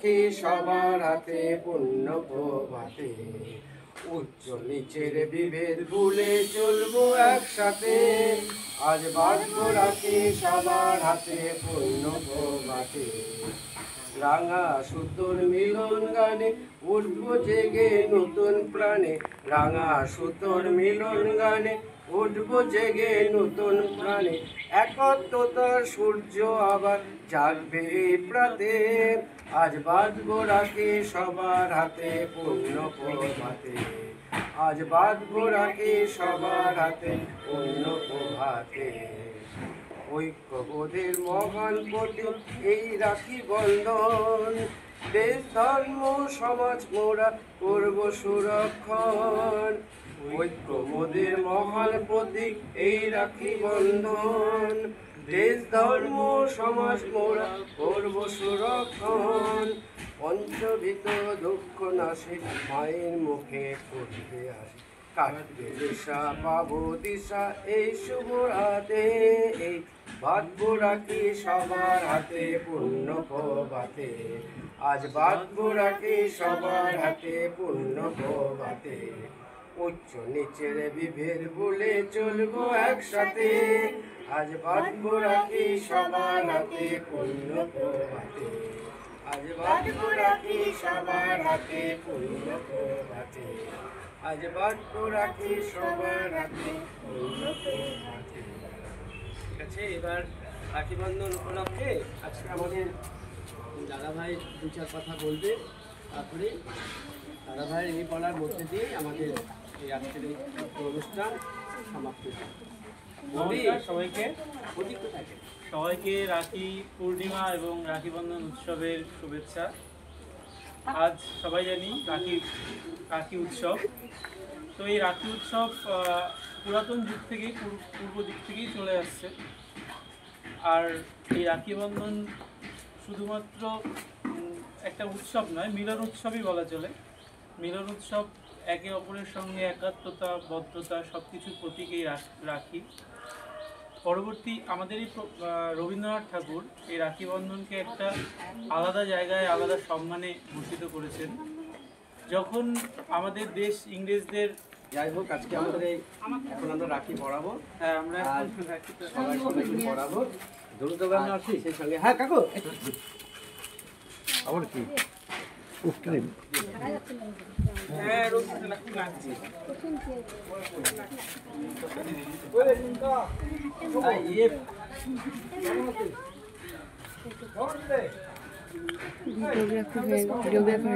রাখি সবার হাতে পুণ্য প্রভাতে। উচ্চ নিচের বিভেদ ভুলে চলবো একসাথে, আজ বাঁধবো রাখি সবার হাতে পুণ্য প্রভাতে। রাঙা সুতোর মিলন গানে উঠবো জেগে নতুন প্রাণে, রাঙা সুতোর মিলন গানে উঠবো জেগে নতুন প্রাণে। একত্রতার সূর্য আবার জাগবে এই প্রাতে, আজ বাঁধবো রাখি সবার হাতে পুণ্য প্রভাতে। আজ বাঁধবো রাখি সবার হাতে পুণ্য প্রভাতে। ঐক্যবোধের মহান প্রতীক এই রাখি বন্ধন, দেশ ধর্ম সমাজ মোরা করব সুরক্ষণ। ঐক্যবোধের মহান প্রতীক এই রাখি বন্ধন, দেশ ধর্ম সমাজ মোরা করব সুরক্ষণ। পঞ্চভীত দুঃখ নাশে মায়ের মুখে ফুটবে আসে, কাটবে দিশা পাবো দিশা এই শুভ রাতে। এই বাঁধবো রাখি সবার হাতে পুণ্য প্রভাতে, আজ বাঁধবো রাখি সবার হাতে পুণ্য প্রভাতে। উচ্চ নিচের বিভেদ ভুলে চলবো একসাথে, আজ বাঁধবো রাখি সবার হাতে পুণ্য প্রভাতে। আজ বাঁধবো রাখি সবার হাতে পুণ্য প্রভাতে, আজ বাঁধবো রাখি সবার হাতে পুণ্য প্রভাতে। ঠিক আছে, এবার রাখি বন্ধন উপলক্ষে আজকে আমাদের দাদাভাই দু চার কথা বলবে, তারপরে দাদাভাই এই বলার মধ্যে দিয়ে আমাদের এই আজকের এই অনুষ্ঠান সমাপ্ত। সবাইকে রাখি পূর্ণিমা এবং রাখি বন্ধন উৎসবের শুভেচ্ছা। আজ সবাই জানি রাখি উৎসব। তো এই রাখি উৎসব পুরাতন যুগ থেকেই পূর্ব দিক থেকেই চলে আসছে। আর এই রাখি বন্ধন শুধুমাত্র একটা উৎসব নয়, মিলন উৎসবই বলা চলে। মিলন উৎসব একে অপরের সঙ্গে একাত্মতা, বদ্ধতা সব কিছুর প্রতীক এই রাখি। পরবর্তী আমাদের এই রবীন্দ্রনাথ ঠাকুর এই রাখি বন্ধনকে একটা আলাদা জায়গায় আলাদা সম্মানে ভূষিত করেছেন। যখন আমাদের দেশ ইংরেজদের, যাই হোক, আজকে আমাদের এই এখন আমরা রাখি পড়াবো। হ্যাঁ আমরা সবাইকে পড়াবো। দ্রুত আমরা আসছি সেই সঙ্গে। হ্যাঁ কাকু, আবার কি হ্যাঁ ভিডিওগ্রাফি